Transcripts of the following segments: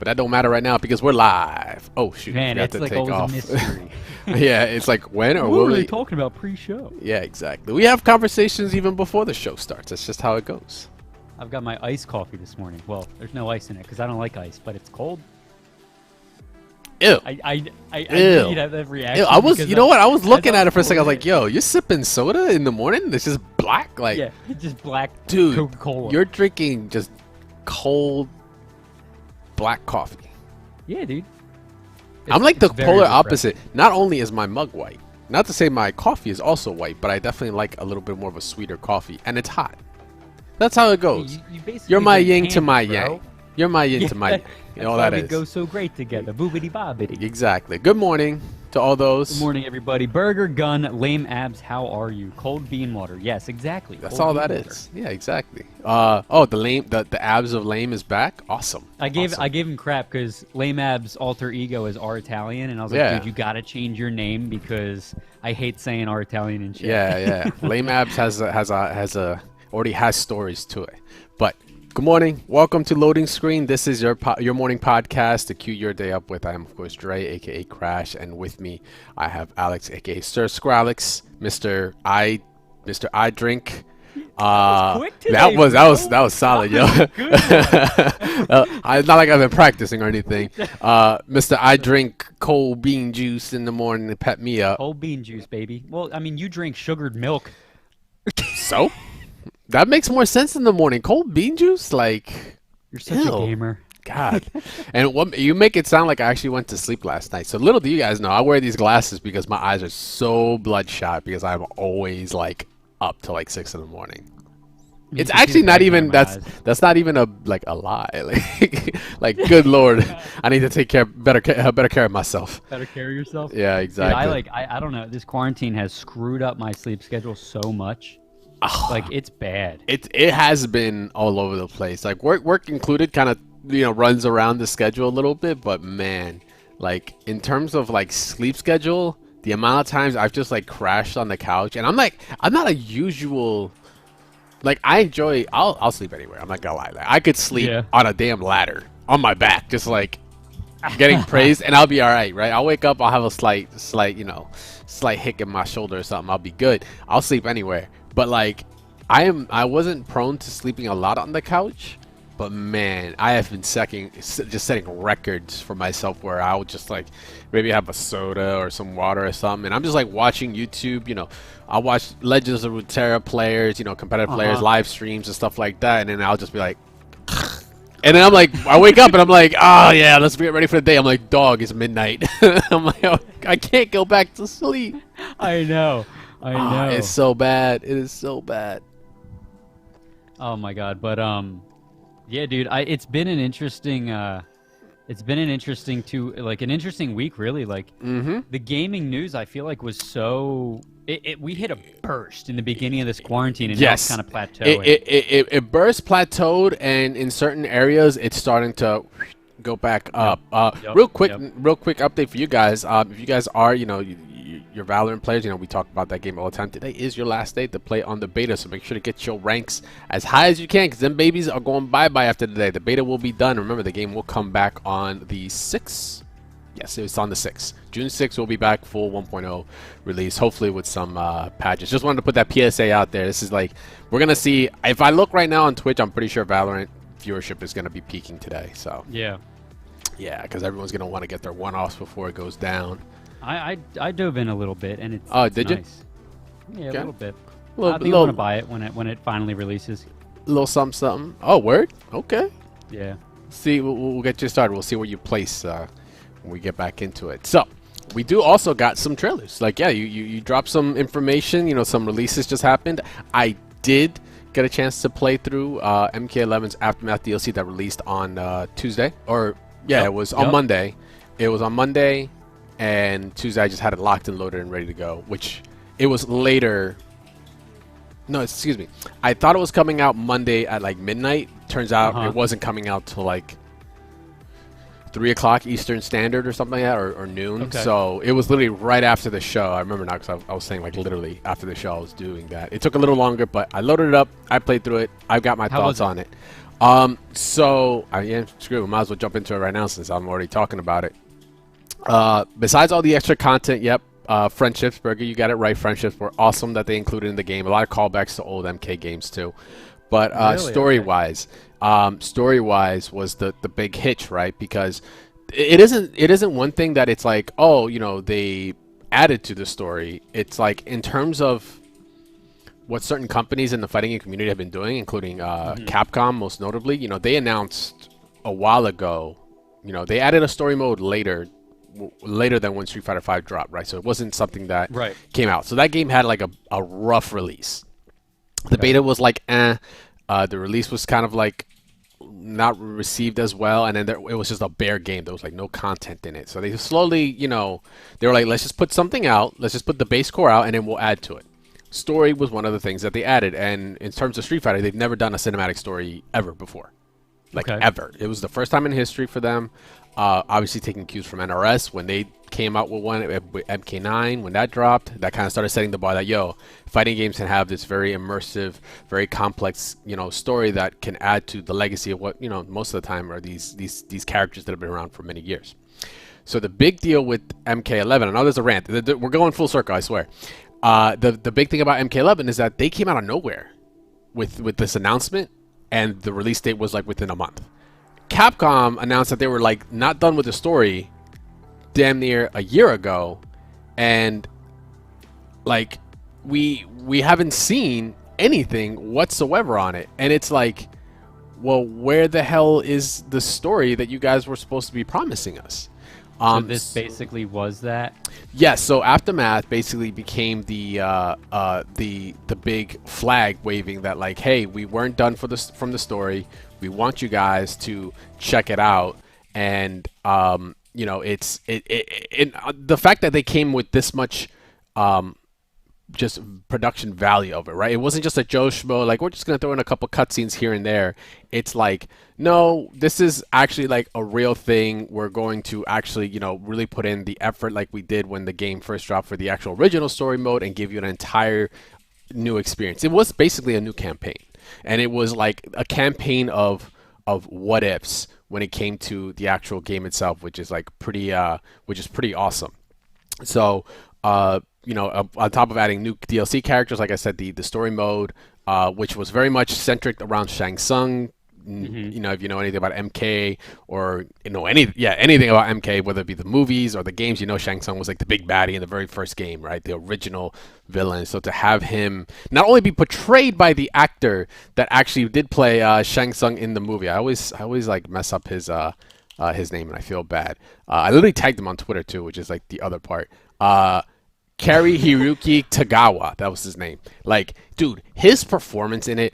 But that don't matter right now because we're live. Oh shoot, Man, we have it's to like take always off. a mystery. Yeah, it's like when or What will were they we? talking about pre-show? Yeah, exactly. We have conversations even before the show starts. That's just how it goes. I've got my iced coffee this morning. Well, there's no ice in it because I don't like ice, but it's cold. Ew. I Ew. knew you'd have that reaction. Ew, I was, because you know what? I was looking at it for a cold second. I was it like, "Yo, you're sipping soda in the morning? It's just black, like, yeah, it's just black dude, Coca-Cola. you're drinking just cold black coffee." Yeah, dude. I'm like the It's very polar refreshing. opposite. Not only is my mug white, not to say my coffee is also white, but I definitely like a little bit more of a sweeter coffee, and it's hot. That's how it goes. You basically You're my drink yin to candy, my bro. yang. You're my yin to my yang. That's All why that we is. go so great together. Boobity bobbity. Exactly. Good morning to all those. Good morning, everybody. Burger, gun, lame abs. How are you? Cold bean water. Yes, exactly. That's cold all bean that water. is. Yeah, exactly. Oh, the abs of lame is back. Awesome. I gave Awesome. him crap because Lame Ab's alter ego is our Italian, and I was like, Yeah. dude, you gotta change your name because I hate saying our Italian and shit. Yeah, yeah. Lame abs already has stories to it. But good morning. Welcome to Loading Screen. This is your morning podcast to cue your day up with. I am of course Dre, aka Crash, and with me I have Alex, aka Sir Skrillex, Mr. I Drink. quick today, that was bro. solid, yo. Good one. It's not like I've been practicing or anything. Mr. I drink cold bean juice in the morning to pep me up. Cold bean juice, baby. Well, I mean, you drink sugared milk. So that makes more sense in the morning. Cold bean juice, like, You're such ew. a gamer. God. And what you make it sound like I actually went to sleep last night. So little do you guys know, I wear these glasses because my eyes are so bloodshot because I'm always like up till like 6 in the morning. You It's can see actually the not pain in even my that's eyes. that's not even a lie. Like good lord, I need to take better care of myself. Better carry yourself. Yeah, Dude, exactly. I don't know. This quarantine has screwed up my sleep schedule so much. Like, it's bad. It has been all over the place. Like work included kind of, runs around the schedule a little bit, but man, like in terms of like sleep schedule, the amount of times I've just like crashed on the couch, and I'm not a usual, like, I'll sleep anywhere. I'm not gonna lie. Like, I could sleep Yeah. on a damn ladder on my back, just like getting praised, and I'll be all right, right? I'll wake up, I'll have a slight, hick in my shoulder or something. I'll be good. I'll sleep anywhere. But like, I wasn't prone to sleeping a lot on the couch, but man, I have been just setting records for myself where I would just like maybe have a soda or some water or something, and I'm just like watching YouTube. I'll watch Legends of Runeterra players, competitive players, live streams and stuff like that, and then I'll just be like, and then I'm like, I wake up and I'm like, oh yeah, let's get ready for the day. I'm like, dog, it's midnight. I'm like, oh, I can't go back to sleep. I know. I know. It's so bad. It is so bad. Oh my god, but yeah, dude, it's been an interesting interesting week, really. Like, the gaming news, I feel like was so we hit a burst in the beginning of this quarantine, and Yes. now it's kind of plateauing. It burst, plateaued, and in certain areas it's starting to go back up. Yep, Real quick update for you guys. If you guys are, your Valorant players, we talk about that game all the time. Today is your last day to play on the beta, so make sure to get your ranks as high as you can, because them babies are going bye-bye after today. The beta will be done. Remember, the game will come back on the 6th. Yes, it's on the 6th. June 6th, we'll be back full 1.0 release, hopefully with some patches. Just wanted to put that PSA out there. This is like, we're going to see. If I look right now on Twitch, I'm pretty sure Valorant viewership is going to be peaking today. So, Yeah. yeah, because everyone's going to want to get their one-offs before it goes down. I dove in a little bit, and it's Oh, it's did you? nice. Yeah, Okay. a little bit. Little- I think I little- want to buy it when it finally releases. Little something, something. Oh, word? Okay. Yeah. See, we'll get you started. We'll see where you place when we get back into it. So, we do also got some trailers. Like, yeah, you dropped some information. Some releases just happened. I did get a chance to play through MK11's Aftermath DLC that released on Tuesday. Or, yeah, Yep, it was on yep. Monday. It was on Monday, and Tuesday I just had it locked and loaded and ready to go, which it was later. No, excuse me. I thought it was coming out Monday at like midnight. Turns out it wasn't coming out till like 3 o'clock Eastern Standard or something like that, or noon. Okay. So it was literally right after the show. I remember now because I was saying like literally after the show I was doing that. It took a little longer, but I loaded it up. I played through it. I've got my How thoughts was it? on it. Yeah, screw it. Might as well jump into it right now since I'm already talking about it. Besides all the extra content, yep. Friendships, Burger, you got it right. Friendships were awesome that they included in the game. A lot of callbacks to old MK games too. But Really? story-wise was the big hitch, right? Because it isn't one thing that it's like, oh, they added to the story. It's like in terms of what certain companies in the fighting game community have been doing, including Capcom most notably. They announced a while ago. They added a story mode later than when Street Fighter V dropped, right? So it wasn't something that Right. came out. So that game had like a rough release. The Okay. beta was like, the release was kind of like not received as well, and then it was just a bare game. There was like no content in it. So they slowly, they were like, let's just put something out. Let's just put the base core out, and then we'll add to it. Story was one of the things that they added, and in terms of Street Fighter, they've never done a cinematic story ever before. Like Okay. ever. It was the first time in history for them. Obviously taking cues from NRS when they came out with one with MK9 when that dropped. That kind of started setting the bar that fighting games can have this very immersive, very complex story that can add to the legacy of what most of the time are these characters that have been around for many years. So the big deal with MK11, I know there's a rant. We're going full circle, I swear. The big thing about MK11 is that they came out of nowhere with this announcement, and the release date was like within a month. Capcom announced that they were like not done with the story damn near a year ago, and like we haven't seen anything whatsoever on it. And it's like, well, where the hell is the story that you guys were supposed to be promising us? So this basically was that. Yes, so Aftermath basically became the big flag waving that like, hey, we weren't done from the story. We want you guys to check it out, and it's the fact that they came with this much just production value of it, right? It wasn't just a Joe Schmo, like we're just gonna throw in a couple cutscenes here and there. It's like, no, this is actually like a real thing. We're going to actually, really put in the effort like we did when the game first dropped for the actual original story mode and give you an entire new experience. It was basically a new campaign, and it was like a campaign of what ifs when it came to the actual game itself, which is like pretty awesome. So on top of adding new DLC characters, like I said, the story mode, which was very much centric around Shang Tsung. If you know anything about MK or anything about MK, whether it be the movies or the games, Shang Tsung was like the big baddie in the very first game, right? The original villain. So to have him not only be portrayed by the actor that actually did play Shang Tsung in the movie, I always like mess up his name and I feel bad. I literally tagged him on Twitter too, which is like the other part. Kari Hiruki Tagawa, that was his name. Like, dude, his performance in it,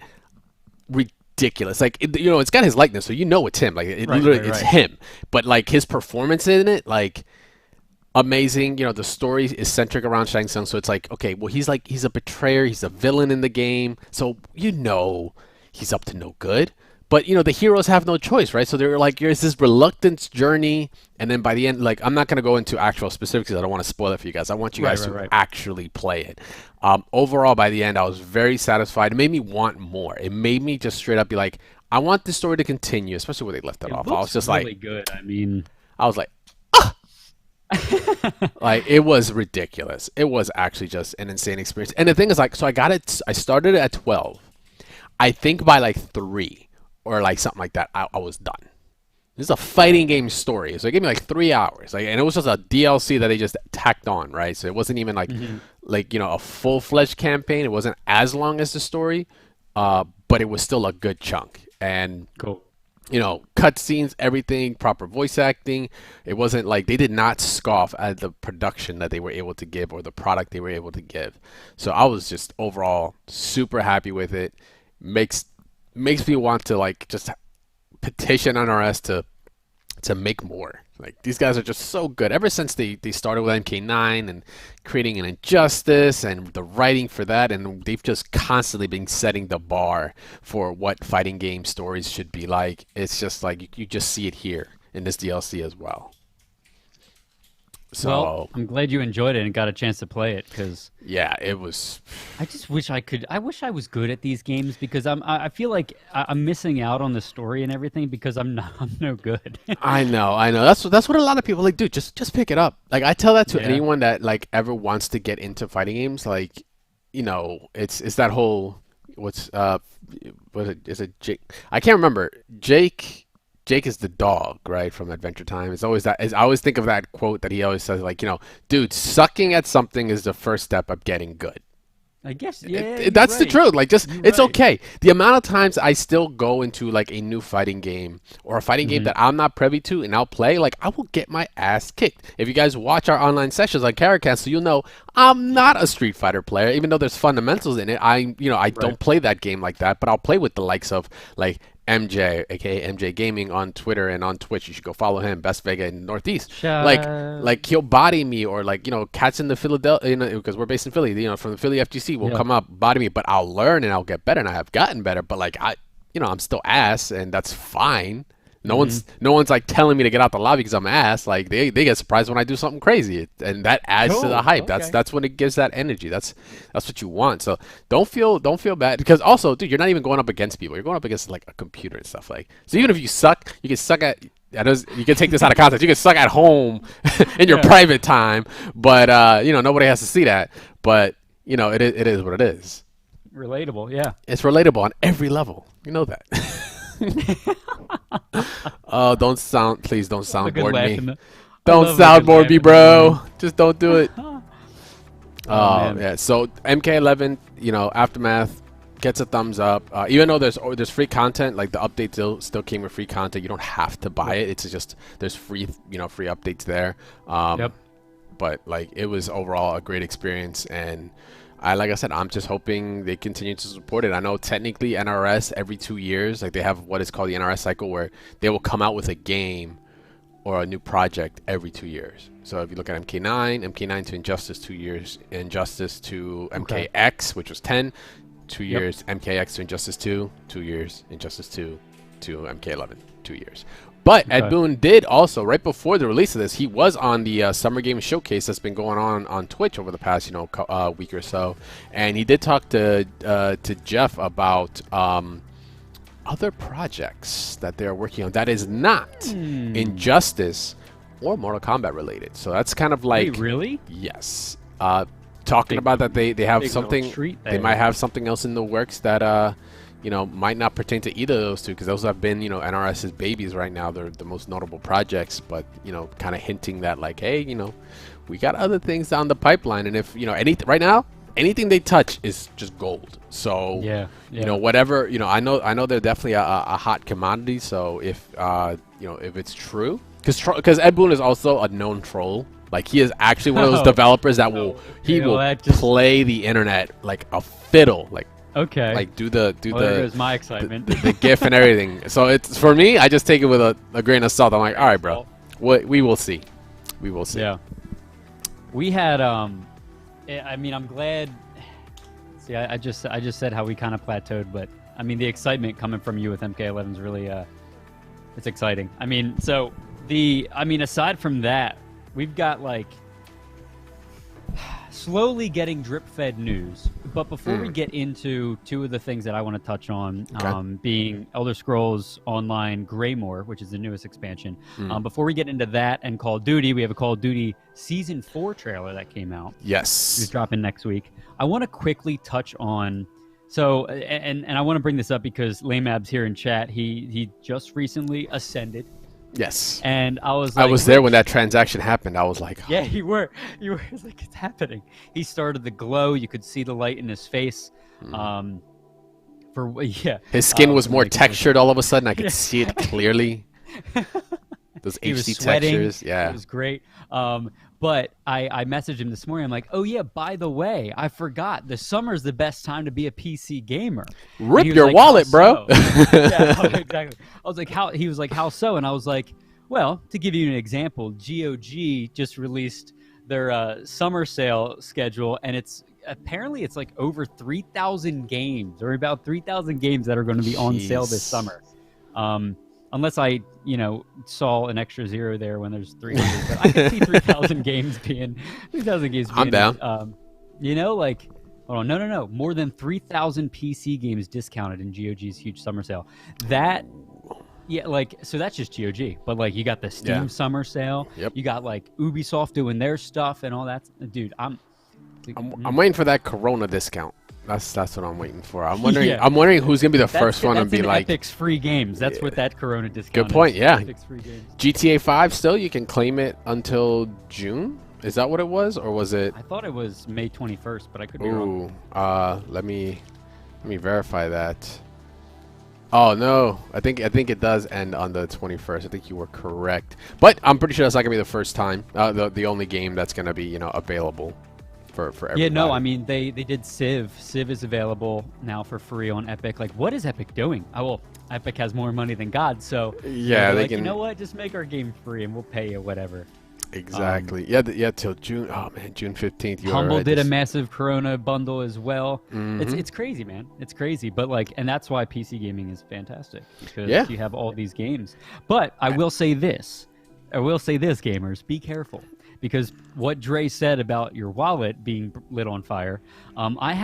ridiculous. Like, it's got his likeness, so it's him. Like, it's him. But like his performance in it, like, amazing. The story is centric around Shang Tsung, so it's like, okay, well, he's a betrayer, he's a villain in the game, so he's up to no good. But the heroes have no choice, right? So they're like, there's this reluctance journey, and then by the end, like, I'm not gonna go into actual specifics because I don't want to spoil it for you guys. I want you guys to actually play it. Overall, by the end, I was very satisfied. It made me want more. It made me just straight up be like, I want this story to continue, especially where they left it off. I was just really like, good. I mean, I was like, like, it was ridiculous. It was actually just an insane experience. And the thing is, like, so I started it at 12. I think by like 3. Or like something like that, I was done. This is a fighting game story, so it gave me like 3 hours, and it was just a DLC that they just tacked on, right? So it wasn't even like a full-fledged campaign. It wasn't as long as the story, but it was still a good chunk. And cool. Cutscenes, everything, proper voice acting. It wasn't like they did not scoff at the production that they were able to give or the product they were able to give. So I was just overall super happy with it. Makes me want to like just petition NRS to make more. Like, these guys are just so good. Ever since they started with MK9 and creating an Injustice and the writing for that, and they've just constantly been setting the bar for what fighting game stories should be like. It's just like you just see it here. in this DLC as well. So Well, I'm glad you enjoyed it and got a chance to play it because yeah, it was. I just wish I could. I wish I was good at these games because I feel like I'm missing out on the story and everything because I'm not. I'm no good. I know, I know. That's what a lot of people like. Dude, just pick it up. Like I tell that to Yeah. anyone that like ever wants to get into fighting games. Like, it's that whole what is it Jake? I can't remember. Jake is the dog, right, from Adventure Time. It's always that. I always think of that quote that he always says, like, dude, sucking at something is the first step of getting good. I guess. Yeah. You're That's the right. truth. Like, just You're it's right. okay. The amount of times I still go into like a new fighting game or a fighting game Hmm. that I'm not privy to, and I'll play, like I will get my ass kicked. If you guys watch our online sessions on Caracast, so you'll know I'm not a Street Fighter player, even though there's fundamentals in it. I Right. don't play that game like that, but I'll play with the likes of like MJ, aka MJ Gaming on Twitter and on Twitch. You should go follow him, Best Vega in Northeast. Like, Shut. like he'll body me, or like cats in the Philadelphia, because we're based in Philly. From the Philly FGC will Yeah. come up, body me, but I'll learn and I'll get better, and I have gotten better. But like I'm still ass, and that's fine. No Hmm. one's no one's like telling me to get out the lobby because I'm ass. Like they get surprised when I do something crazy, and that adds to the Cool. hype. That's Okay. that's when it gives that energy. That's what you want. So don't feel bad because also, dude, you're not even going up against people. You're going up against like a computer and stuff like. So even if you suck, you can suck at. You can take this out of context. You can suck at home in your Yeah. private time, but nobody has to see that. But it is what it is. Relatable. Yeah. It's relatable on every level. You know that. Oh, please don't A good soundboard laugh me. in the. I Don't love a good soundboard laugh me, in the bro. Just don't do it. morning. Oh Oh, man. yeah. So MK11, Aftermath gets a thumbs up. Even though there's free content, like the update still came with free content. You don't have to buy it. It's just there's free free updates there. Yep. But like it was overall a great experience, and like I said, I'm just hoping they continue to support it. I know technically NRS every 2 years, like they have what is called the NRS cycle, where they will come out with a game or a new project every 2 years. So if you look at MK9 to Injustice 2 years, Injustice to Okay. MKX, which was 10, two Yep. years, MKX to Injustice 2, 2 years, Injustice 2 to MK11, 2 years. But Ed Okay. Boon did also, right before the release of this, he was on the Summer Game Showcase that's been going on Twitch over the past week or so, and he did talk to Jeff about other projects that they're working on that is not Injustice or Mortal Kombat related. So that's kind of like Wait, really? yes, talking Big- about that they have big little something. treat They there. might have something else in the works that might not pertain to either of those two, because those have been NRS's babies right now. They're the most notable projects, but kind of hinting that like, hey, we got other things down the pipeline, and if anything right now, anything they touch is just gold. So Yeah. Yeah. whatever I know they're definitely a hot commodity. So if if it's true, because Ed Boon is also a known troll. Like he is actually one of those Oh. developers that Oh, will he well, will that just- play the internet like a fiddle, Okay. like do the well, there goes my excitement. the GIF and everything. So it's for me. I just take it with a grain of salt. I'm like, all right, bro. We will see. We will see. Yeah. We had I mean, I'm glad. See, I just said how we kind of plateaued, but I mean the excitement coming from you with MK11 is really it's exciting. I mean, aside from that, we've got like slowly getting drip-fed news. But before we get into two of the things that I want to touch on, Okay. being Elder Scrolls Online Greymoor, which is the newest expansion. Before we get into that and Call of Duty, we have a Call of Duty Season 4 trailer that came out. It's Yes. dropping next week. I want to quickly touch on. So, and I want to bring this up because Lamab's here in chat. He just recently ascended, Yes. and I was I like, was there when that transaction happened. I was like, yeah, you were. It's like it's happening. He started the glow. You could see the light in his face. his skin was more like, textured all of a sudden. I could Yeah. see it clearly. Those He was HD sweating. textures. Yeah. It was great. But I messaged him this morning. I'm like, oh yeah, by the way, I forgot. The summer's the best time to be a PC gamer. And Rip he was your like, wallet, "How bro." so?" Yeah, exactly. I was like, how? He was like, how so? And I was like, well, to give you an example, GOG just released their summer sale schedule, and apparently it's like over 3,000 games, or about 3,000 games that are going to be on sale this Jeez. summer. unless I, saw an extra zero there when there's 300. But I could see 3,000 games being 3,000 games. I'm down. Like, hold on, no, more than 3,000 PC games discounted in GOG's huge summer sale. That, yeah, like, so that's just GOG. But like, you got the Steam summer sale. Yep. You got like Ubisoft doing their stuff and all that. Dude, I'm waiting for that Corona discount. That's what I'm waiting for. I'm wondering. I'm wondering who's gonna be the first one and be like Epic's free games. That's what that Corona discount. Good point. Is. Yeah. Epic's free games. GTA 5 still you can claim it until June. Is that what it was, or was it? I thought it was May 21st, but I could be wrong. Let me verify that. Oh no, I think it does end on the 21st. I think you were correct, but I'm pretty sure that's not gonna be the first time. The only game that's gonna be available for everybody. Yeah, no, I mean they did Civ. Civ is available now for free on Epic. Like, what is Epic doing? Oh well, Epic has more money than God, so yeah, they like, can. You know what? Just make our game free and we'll pay you whatever. Exactly. Yeah, till June. Oh man, June 15th. Humble did a massive Corona bundle as well. It's crazy, man. It's crazy, but like, and that's why PC gaming is fantastic because you have all these games. But I will say this, gamers, be careful because what Dre said about your wallet being lit on fire. I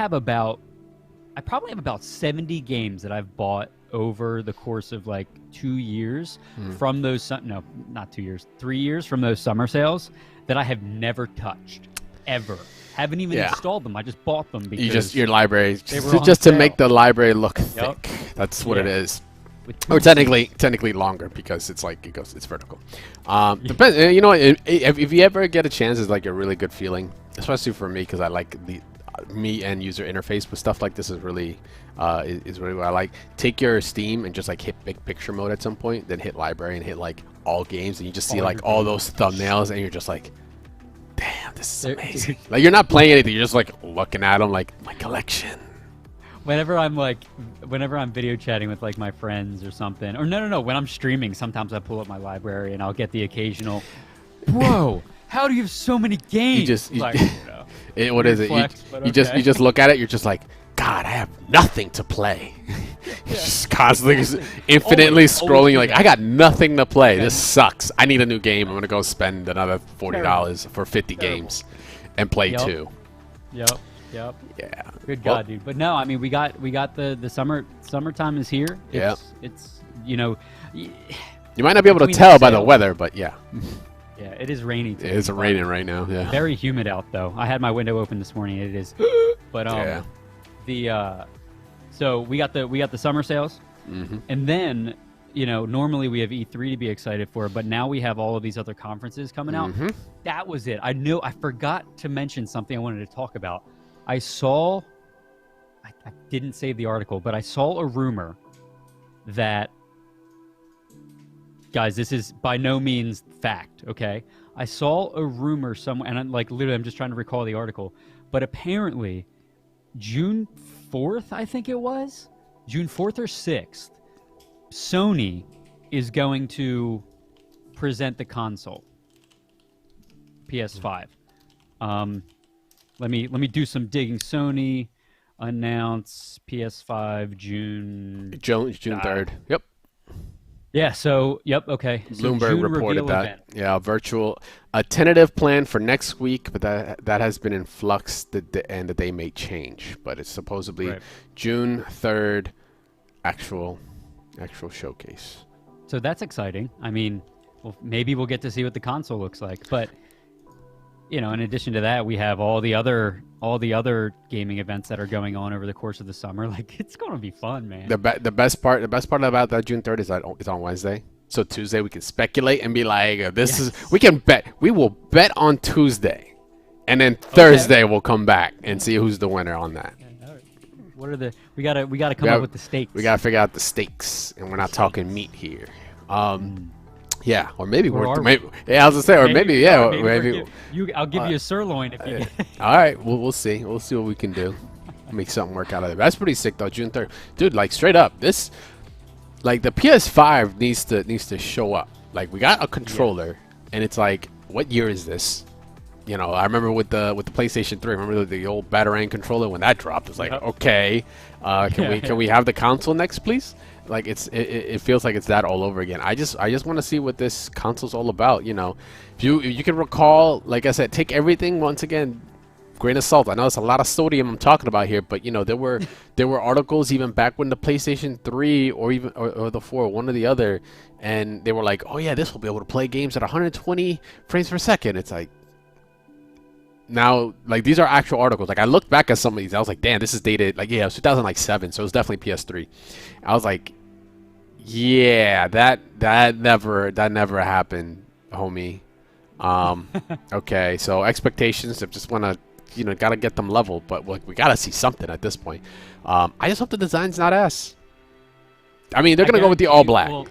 probably have about 70 games that I've bought over the course of like 2 years from those, no, not 2 years, 3 years from those summer sales that I have never touched, ever. Haven't even installed them. I just bought them because your library just to make the library look thick. That's what it is. Or technically longer because it's like it's vertical. Depends. You know, if you ever get a chance, it's like a really good feeling, especially for me because I like the and user interface with stuff like this is really really what I like. Take your Steam and just like hit big picture mode at some point, then hit library and hit like all games, and you just see like all those thumbnails, and you're just like, damn, this is amazing. Like you're not playing anything, you're just like looking at them like my collection. Whenever I'm video chatting with like my friends or something, or no, when I'm streaming, sometimes I pull up my library and I'll get the occasional, whoa, how do you have so many games? What is it? You just look at it. You're just like, God, I have nothing to play. Just constantly, infinitely scrolling. You're like, I got nothing to play. This sucks. I need a new game. I'm gonna go spend another $40 for 50 games, and play 2. Yep. Yeah. Good God, dude. But no, I mean, we got the summertime is here. It's you might not be able to tell by the weather, but yeah. Yeah, it is raining. It's raining right now. Yeah. Very humid out though. I had my window open this morning. It is, but so we got the summer sales, and then normally we have E3 to be excited for, but now we have all of these other conferences coming out. That was it. I forgot to mention something I wanted to talk about. I didn't save the article, but I saw a rumor that. Guys, this is by no means fact, okay? I saw a rumor somewhere, and I'm just trying to recall the article, but apparently June 4th, I think it was, June 4th or 6th, Sony is going to present the console, PS5. Let me do some digging. Sony announce PS5 June 3rd. Yep. Yeah, so, okay. So Bloomberg reported that. Event. Yeah, a tentative plan for next week, but that has been in flux, and that they may change. But it's supposedly June 3rd, actual showcase. So that's exciting. I mean, maybe we'll get to see what the console looks like. But, in addition to that, we have all the other gaming events that are going on over the course of the summer. Like, it's going to be fun, man. The best part about that June 3rd is that it's on Wednesday. So Tuesday we can speculate and be like, we will bet on Tuesday, and then Thursday we'll come back and see who's the winner on that. What are we gotta come up with the stakes. We gotta figure out the stakes, and we're not talking meat here. Yeah, or maybe I was gonna say, or maybe I'll give you a sirloin if you get it. All right, we'll see. We'll see what we can do. Make something work out of it. That's pretty sick though. June 3rd, dude. Like straight up, this, like the PS5 needs to show up. Like we got a controller, and it's like, what year is this? I remember with the PlayStation 3. Remember the old Batarang controller when that dropped? It's like, okay, can we have the console next, please? like it feels like it's that all over again. I just want to see what this console's all about. You know, if you can recall, like I said, take everything once again, grain of salt. I know it's a lot of sodium I'm talking about here, but you know there were articles even back when the PlayStation 3 or even or the 4, one or the other, and they were like, oh yeah, this will be able to play games at 120 frames per second. It's like, now, like, these are actual articles. Like, I looked back at some of these. I was like, damn, this is dated. Like, yeah, it was 2007, so it was definitely PS3. I was like, yeah, that never happened, homie. Okay, so expectations. I just want to, you know, gotta get them leveled. But like, we gotta see something at this point. I just hope the design's not S. I mean, they're gonna go with the all black. Well,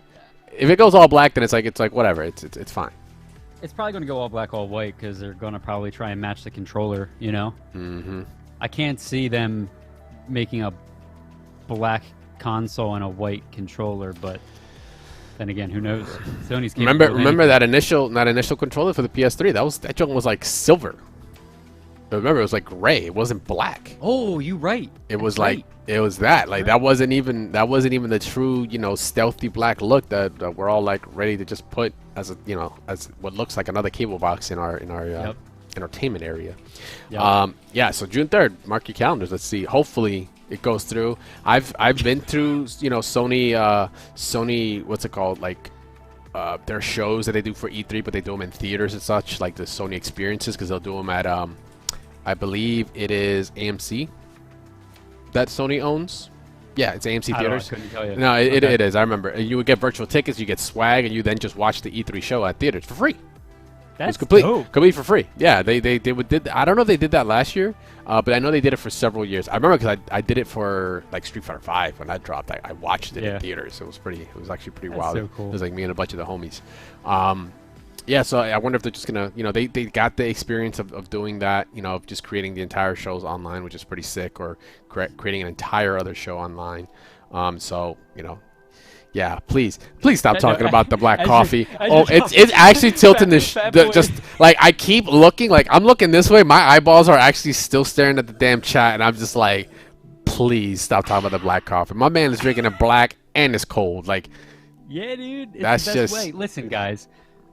if it goes all black, then it's like whatever. It's fine. it's probably going to go all black, all white because they're going to probably try and match the controller, you know? Mm-hmm. I can't see them making a black console and a white controller, but then again, who knows? Sony's capable of remember anything. that initial controller for the PS3? That joint was like silver. But remember, it was like gray. It wasn't black. Oh, you right. It was That's like right. it was that. Like that wasn't even the true, you know, stealthy black look that we're all like ready to just put as a, you know, as what looks like another cable box in our Yep. entertainment area. Yep. Yeah, so June 3rd, mark your calendars. Let's see. Hopefully it goes through. I've been through, you know, Sony, what's it called? Like their shows that they do for E3, but they do them in theaters and such, like the Sony experiences, because they'll do them at I believe it is AMC that Sony owns. Yeah, it's AMC I don't know, I theaters. couldn't tell you. No, it Okay. is. I remember. You would get virtual tickets, you get swag, and you then just watch the E3 show at theaters for free. That's It's complete, dope. complete for free. Yeah, they did. I don't know if they did that last year, but I know they did it for several years. I remember because I did it for like Street Fighter 5 when that dropped. I watched it in Yeah. theaters. It was actually pretty That's wild. so cool. It was like me and a bunch of the homies. Yeah, so I wonder if they're just gonna, you know, they got the experience of doing that, you know, of just creating the entire shows online, which is pretty sick, or creating an entire other show online. So, you know, yeah, please stop talking about the black as coffee. as Oh, you're it's actually tilting Fat the boy. just like I keep looking, like I'm looking this way, my eyeballs are actually still staring at the damn chat, and I'm just like, please stop talking about the black coffee. My man is drinking it black and it's cold. Like, Yeah, dude. It's That's the best just- way. Listen, guys.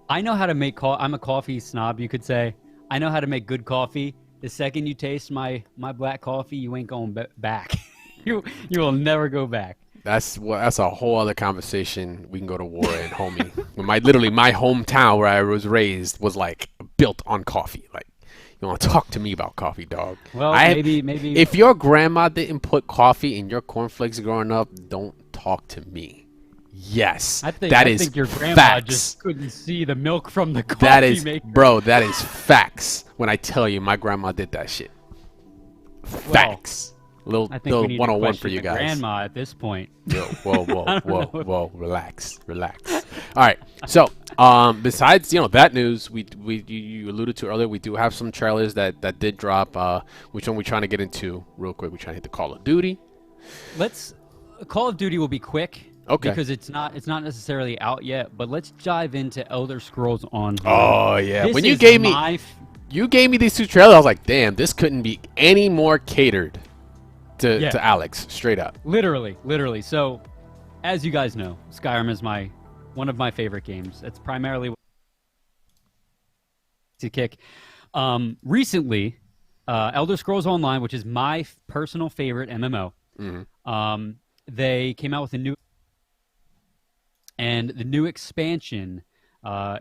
I know how to make I'm a coffee snob, you could say. I know how to make good coffee. The second you taste my black coffee, you ain't going back. you will never go back. that's a whole other conversation we can go to war in, homie. When literally my hometown where I was raised was like built on coffee. Like, you want to talk to me about coffee, dog? Well, maybe If your grandma didn't put coffee in your cornflakes growing up, don't talk to me. Yes, I that is think your grandma facts. just couldn't see the milk from the coffee That is, maker. bro. That is facts. When I tell you, my grandma did that shit. Facts. Little I think we need to 101 for question you the guys. grandma at this point. Yo, whoa, I don't know. whoa, relax. All right. So, besides, you know, that news, you alluded to earlier, we do have some trailers that did drop. Which one we trying to get into real quick? We trying to hit the Call of Duty. Call of Duty will be quick. Okay. Because it's not necessarily out yet, but let's dive into Elder Scrolls Online. Oh yeah. This When you is gave me my these two trailers, I was like, damn, this couldn't be any more catered to Yeah. Alex. Straight up. Literally. So, as you guys know, Skyrim is one of my favorite games. It's primarily to kick. Recently, Elder Scrolls Online, which is my personal favorite MMO, they came out with a new, and the new expansion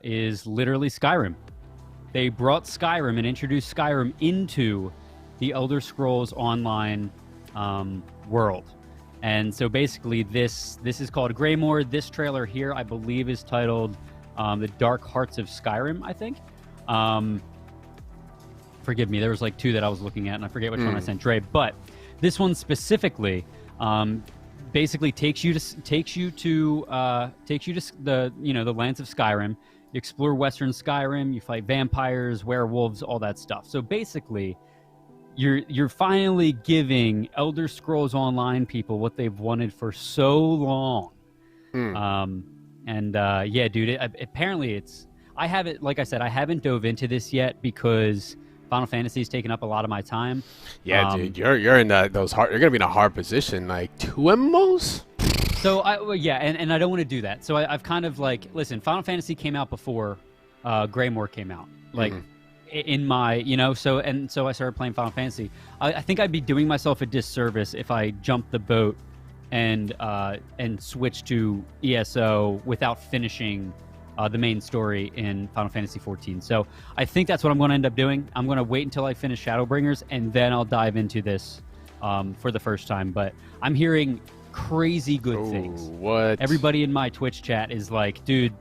is literally Skyrim. They brought Skyrim and introduced Skyrim into the Elder Scrolls Online world. And so basically this is called Greymore. This trailer here, I believe, is titled The Dark Hearts of Skyrim, I think. Forgive me, there was like two that I was looking at, and I forget which one I sent Dre. But this one specifically basically takes you to the, you know, the lands of Skyrim. You explore Western Skyrim, you fight vampires, werewolves, all that stuff. So basically, you're finally giving Elder Scrolls Online people what they've wanted for so long. Yeah, dude. Apparently, I haven't, like I said, I haven't dove into this yet because Final Fantasy's taken up a lot of my time. Yeah, dude, you're in those hard. You're gonna be in a hard position. Like 2 MMOs. So well, yeah, and I don't want to do that. So I've kind of like, listen, Final Fantasy came out before Greymore came out. Like in my, so I started playing Final Fantasy. I think I'd be doing myself a disservice if I jumped the boat and switch to ESO without finishing the main story in Final Fantasy 14. So I think that's what I'm going to end up doing. I'm going to wait until I finish Shadowbringers, and then I'll dive into this for the first time. But I'm hearing crazy good things. What? Everybody in my Twitch chat is like, dude,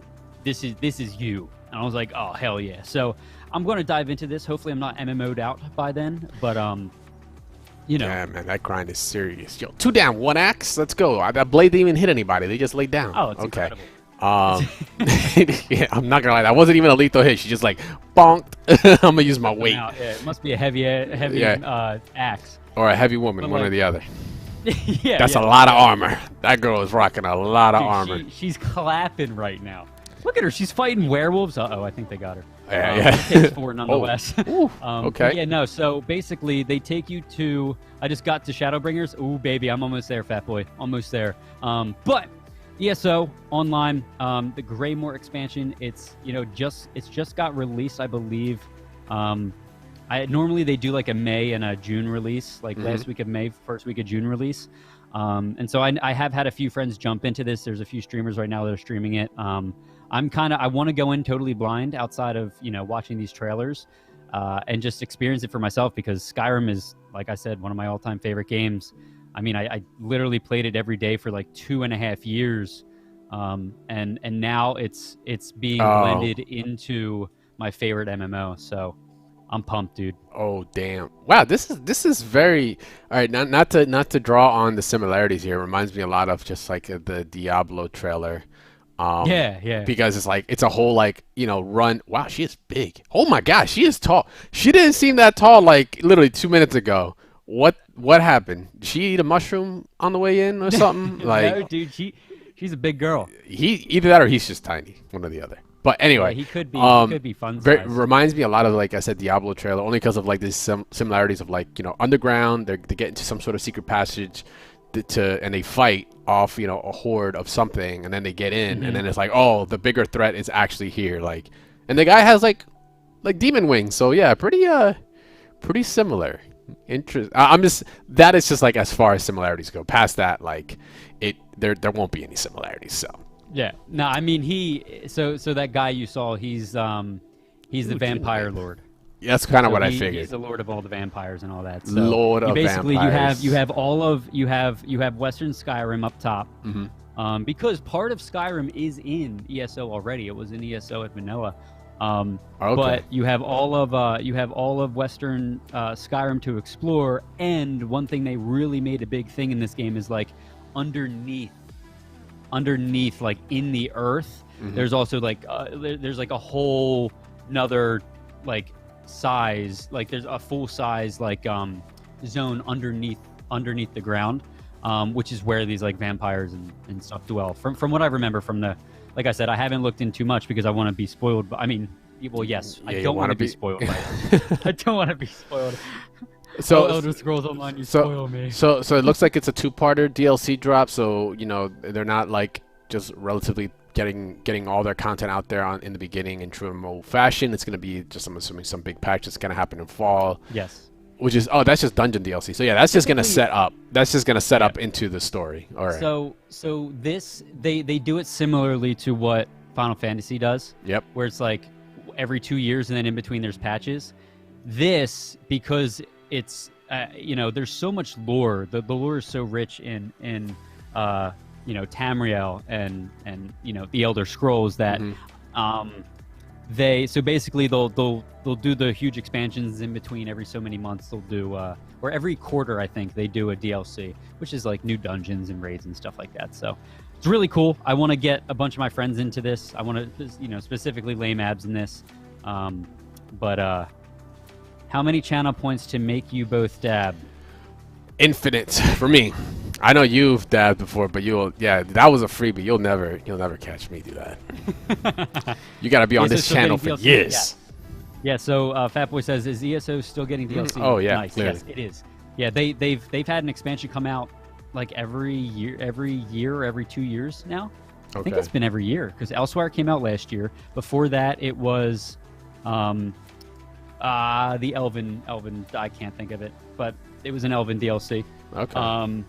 this is you. And I was like, oh, hell yeah. So I'm going to dive into this. Hopefully I'm not MMO'd out by then. But, Yeah, man, that grind is serious. Yo, 2 down, 1 axe. Let's go. That blade didn't even hit anybody. They just laid down. Oh, it's incredible. Yeah, I'm not gonna lie. That wasn't even a lethal hit. She just like bonked. I'm gonna use my weight. Yeah, it must be a heavy axe. Or a heavy woman, But one like, or the other. Yeah, That's a lot of armor. That girl is rocking a lot of armor. She's clapping right now. Look at her. She's fighting werewolves. Uh-oh, I think they got her. Yeah. It takes 4 nonetheless. Ooh, okay. Yeah, no, so basically they take you to... I just got to Shadowbringers. Ooh, baby, I'm almost there, fat boy. Almost there. But ESO online, the Greymore expansion, it's just got released, I believe. Normally they do like a May and a June release, like last week of May, first week of June release. And so I have had a few friends jump into this. There's a few streamers right now that are streaming it. I want to go in totally blind outside of, watching these trailers, and just experience it for myself, because Skyrim is, like I said, one of my all-time favorite games. I mean, I literally played it every day for like 2.5 years. And now it's being blended into my favorite MMO. So I'm pumped, dude. Oh damn! Wow, this is very all right. Not to draw on the similarities here. It reminds me a lot of just like the Diablo trailer. Yeah. Because it's like it's a whole like run. Wow, she is big. Oh my gosh, she is tall. She didn't seem that tall like literally 2 minutes ago. What happened? Did she eat a mushroom on the way in or something? Like, no, dude, she's a big girl. Either that or he's just tiny. One or the other. But anyway, yeah, he could be fun. Reminds me a lot of, like I said, Diablo trailer, only because of like these similarities of like underground. They get into some sort of secret passage, and they fight off a horde of something, and then they get in, and then it's like, oh, the bigger threat is actually here. Like, and the guy has like demon wings, so yeah, pretty similar. That is just like as far as similarities go. Past that, like there won't be any similarities. So. Yeah. No, I mean so that guy you saw, he's the vampire lord. Yeah, that's kind of what I figured. He's the lord of all the vampires and all that. So Lord of basically vampires. you have Western Skyrim up top. Because part of Skyrim is in ESO already. It was in ESO at vanilla. Okay. But you have all of Western Skyrim to explore, and one thing they really made a big thing in this game is like underneath like in the earth, there's also like there's like a whole another like size, like there's a full size like zone underneath the ground, which is where these like vampires and stuff dwell. From what I remember from the, like I said, I haven't looked in too much because I want to be spoiled. But I mean, well, yes, I don't want to be spoiled. I don't want to be spoiled. So Elder Scrolls Online, spoil me. So it looks like it's a 2-parter DLC drop. So they're not like just relatively getting all their content out there in the beginning in true MMO fashion. It's gonna be just, I'm assuming, some big patch that's gonna happen in fall. Yes. Which is that's just dungeon DLC. So yeah, that's just gonna set up. That's just gonna set up into the story. All right. So this they do it similarly to what Final Fantasy does. Yep. Where it's like every 2 years and then in between there's patches. This, because it's there's so much lore. The lore is so rich in Tamriel and the Elder Scrolls that so basically they'll do the huge expansions in between. Every so many months they'll do or every quarter I think they do a DLC, which is like new dungeons and raids and stuff like that. So it's really cool. I want to get a bunch of my friends into this. I want to specifically lame abs in this. But how many channel points to make you both dab? Infinite for me. I know you've dabbed before, but that was a freebie. You'll never catch me do that. You got to be on this channel for years. Yeah. So Fatboy says, is ESO still getting DLC? Oh yeah, nice. Clearly. Yes, it is. Yeah, they've had an expansion come out like every year or every 2 years now. I think Okay. it's been every year because Elsewhere came out last year. Before that, it was the Elven. I can't think of it, but it was an Elven DLC. Okay.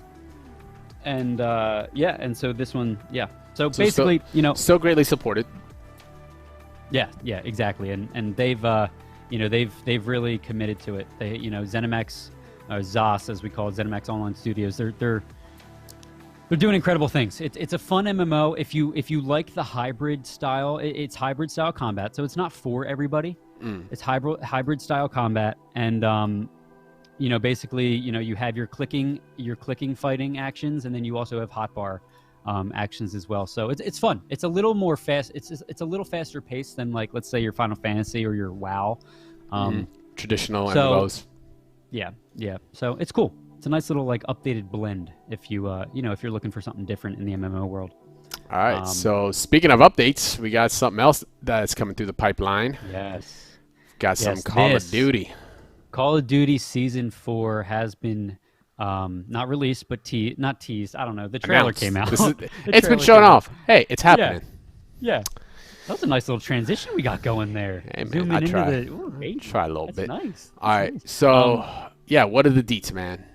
And so this one, yeah. So So basically, still greatly supported. yeah, exactly. And they've they've really committed to it. They, ZeniMax, ZOS as we call it, ZeniMax Online Studios. They're doing incredible things. It's a fun MMO. If you like the hybrid style, it's hybrid style combat, so it's not for everybody. It's hybrid style combat, and basically, you have your clicking fighting actions, and then you also have hotbar actions as well. So it's fun. It's a little more fast. It's a little faster paced than, like, let's say your Final Fantasy or your WoW. Traditional so- MMOs. Yeah. So it's cool. It's a nice little, like, updated blend if you if you're looking for something different in the MMO world. All right. So speaking of updates, we got something else that's coming through the pipeline. Yes. Got some Yes, Call this. of Duty. Call of Duty Season 4 has been not released, but not teased. I don't know. The trailer Announced. came out. It's The been trailer shown came out. off. Hey, it's happening. Yeah. That was a nice little transition we got going there. Hey, man, Zooming I into try. the... Ooh, great. Try a little That's bit. nice. All That's right. nice. So, yeah, what are the deets, man?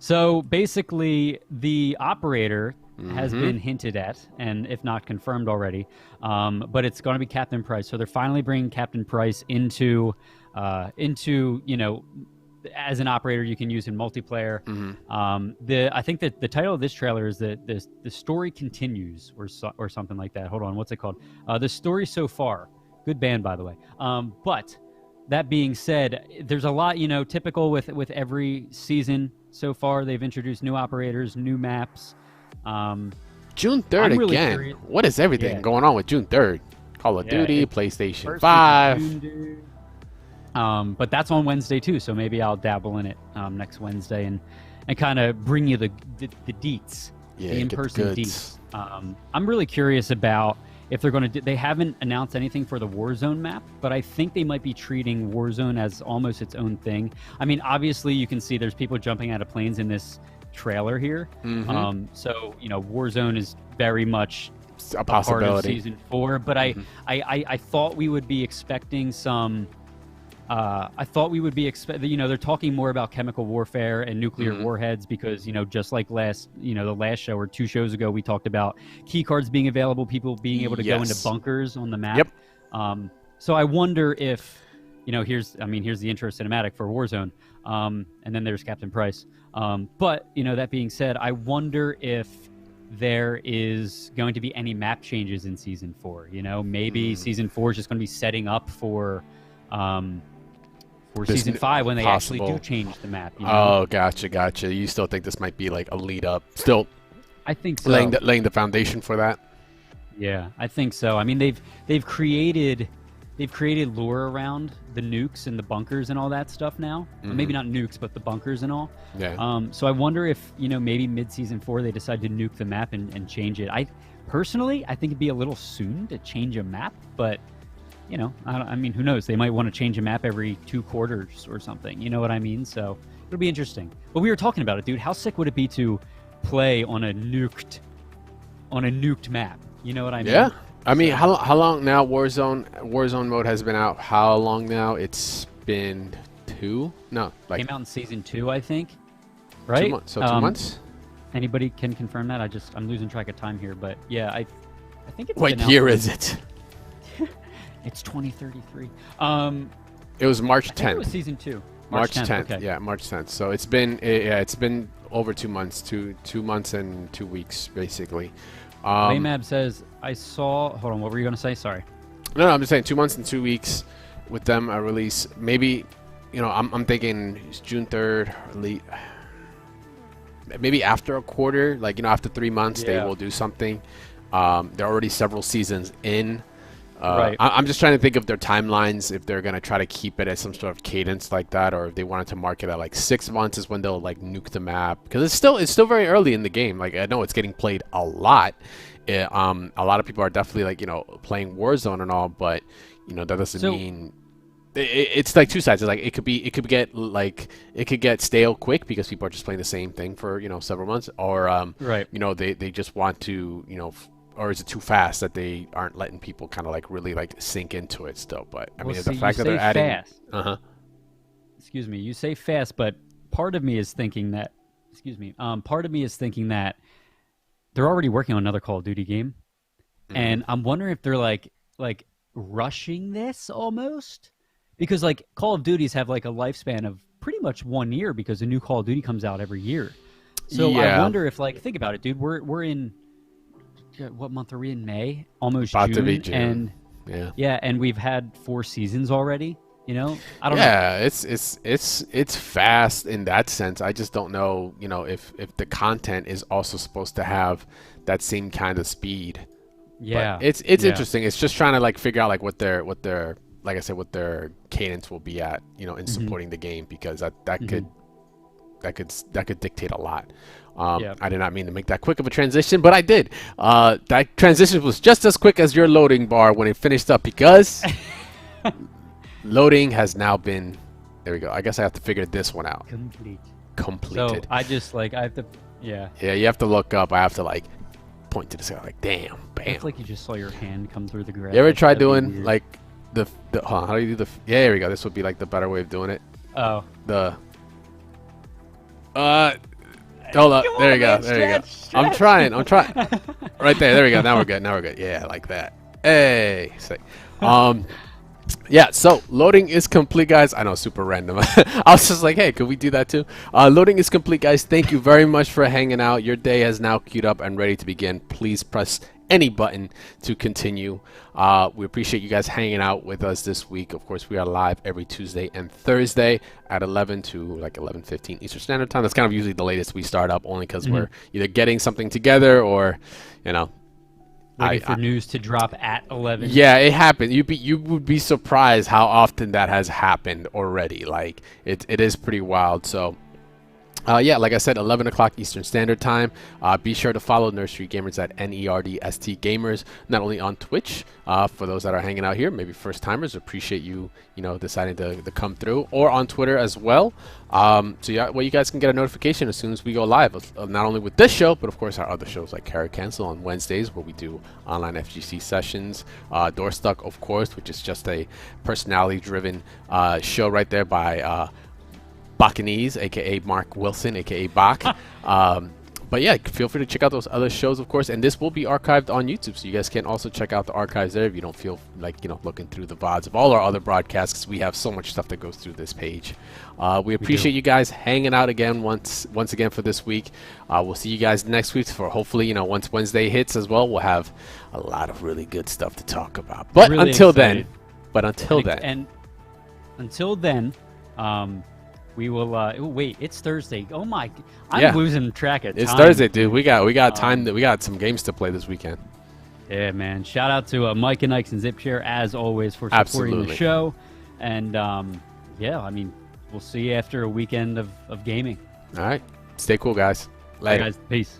So basically, the operator has Mm-hmm. been hinted at, and if not confirmed already, but it's going to be Captain Price. So they're finally bringing Captain Price into as an operator you can use in multiplayer. I think that the title of this trailer is the story continues or something like that. Hold on, what's it called? The Story So Far. Good band, by the way. But that being said, there's a lot, typical with every season so far. They've introduced new operators, new maps. June 3rd I'm really again. curious. What is everything Yeah. going on with June 3rd? Call of Yeah, Duty, it's PlayStation First 5. week of June, dude. But that's on Wednesday too, so maybe I'll dabble in it next Wednesday and kind of bring you the deets, Yeah, the get the in-person goods. deets. I'm really curious about if they're going to. They haven't announced anything for the Warzone map, but I think they might be treating Warzone as almost its own thing. I mean, obviously, you can see there's people jumping out of planes in this trailer here. So Warzone is very much It's a part of possibility. season 4, but I thought we would be expecting some. I thought we would be they're talking more about chemical warfare and nuclear warheads because just like the last show or 2 shows ago, we talked about key cards being available, people being able to go into Yes. bunkers on the map. Yep. So I wonder if here's the intro cinematic for Warzone, and then there's Captain Price. But that being said, I wonder if there is going to be any map changes in season 4. Maybe season 4 is just going to be setting up for This season 5 when they actually possible- do change the map. Oh, gotcha. You still think this might be like a lead up? Still I think so. laying the foundation for that? Yeah, I think so. I mean, they've created lore around the nukes and the bunkers and all that stuff now. Or maybe not nukes, but the bunkers and all. Yeah. So I wonder if maybe mid-season 4 they decide to nuke the map and change it. I think it'd be a little soon to change a map, but I mean, who knows? They might want to change a map every 2 quarters or something. You know what I mean? So it'll be interesting. But we were talking about it, dude. How sick would it be to play on a nuked map? You know what I mean? Yeah. I mean, how long now? Warzone mode has been out. How long now? It's been 2? No, like Came out in season 2, I think. Right? 2 months. So 2 months. Anybody can confirm that? I'm losing track of time here, but yeah, I think it's. What been out year for- is it? It's 2033. It was March I think it 10th. was season 2. March 10th. Okay. Yeah, March 10th. So it's been over 2 months, 2 months and 2 weeks basically. Waymab says, I saw. Hold on, what were you going to say? Sorry. No, I'm just saying 2 months and 2 weeks with them a release. Maybe, I'm thinking it's June 3rd, maybe after a quarter, like, after 3 months, they Yeah. will do something. There are already several seasons in. Right. I'm just trying to think of their timelines, if they're going to try to keep it at some sort of cadence like that, or if they wanted to mark it at like 6 months is when they'll like nuke the map, because it's still very early in the game. Like, I know it's getting played a lot. A lot of people are definitely like playing Warzone and all, but that doesn't So- mean it's like two sides. It's like it could get stale quick because people are just playing the same thing for several months, or Right. they just want to or is it too fast that they aren't letting people kind of like really like sink into it still? But I Well, mean, see, the fact you that they're say adding, fast. Excuse me, you say fast, but part of me is thinking that, part of me is thinking that they're already working on another Call of Duty game, and I'm wondering if they're like rushing this almost, because like Call of Duties have like a lifespan of pretty much 1 year because a new Call of Duty comes out every year. So I Yeah. wonder if, like, think about it, dude. We're in what month are we in? May, almost About June, to be June. and Yeah. yeah, and we've had 4 seasons already. I don't know. Yeah, it's fast in that sense. I just don't know, if the content is also supposed to have that same kind of speed. Yeah, But it's yeah. interesting. It's just trying to like figure out like what their like I said, what their cadence will be at, in supporting the game, because that could dictate a lot. Yeah. I did not mean to make that quick of a transition, but I did. That transition was just as quick as your loading bar when it finished up, because loading has now been. There we go. I guess I have to figure this one out. Completed. So I just I have to, yeah. Yeah, you have to look up. I have to like point to the sky, like damn, bam. It's like you just saw your hand come through the grass. You ever try That'd be doing weird. like how do you do the? Yeah, there we go. This would be like the better way of doing it. Oh. Hold up. Come There on, you go. man, There you go. stretch, I'm trying. Right there. There we go. Now we're good. Now we're good. Yeah, like that. Hey. Sick. Yeah, so loading is complete, guys. I know, super random. I was just like, hey, could we do that too? Loading is complete, guys. Thank you very much for hanging out. Your day has now queued up and ready to begin. Please press any button to continue. We appreciate you guys hanging out with us this week. Of course, we are live every Tuesday and Thursday at 11 to like 11:15 Eastern Standard Time. That's kind of usually the latest we start up, only because we're either getting something together or, Waiting for news to drop at 11. yeah, it happened. You would be surprised how often that has happened already. Like it is pretty wild. So yeah, like I said, 11 o'clock Eastern Standard Time. Be sure to follow Nursery Gamers at NERDST Gamers, not only on Twitch, for those that are hanging out here, maybe first timers, appreciate you, deciding to come through, or on Twitter as well. So yeah, well, you guys can get a notification as soon as we go live, not only with this show, but of course our other shows like Carrot Cancel on Wednesdays, where we do online FGC sessions, Doorstuck, of course, which is just a personality-driven show right there by Bacanese, aka Mark Wilson, aka Bach. But yeah, feel free to check out those other shows, of course, and this will be archived on YouTube, so you guys can also check out the archives there if you don't feel like looking through the VODs of all our other broadcasts, because we have so much stuff that goes through this page. We appreciate you guys hanging out again once again for this week. We'll see you guys next week for hopefully once Wednesday hits as well, we'll have a lot of really good stuff to talk about. But Really until excited. then, Until then, we will. Oh, wait, it's Thursday. Oh my! I'm losing track of time. it's Thursday, dude. We got time. We got some games to play this weekend. Yeah, man. Shout out to Mike and Ike's and Zipchair, as always, for supporting Absolutely. the show. And yeah, I mean, we'll see you after a weekend of gaming. All right, stay cool, guys. Bye, Later. guys. Peace.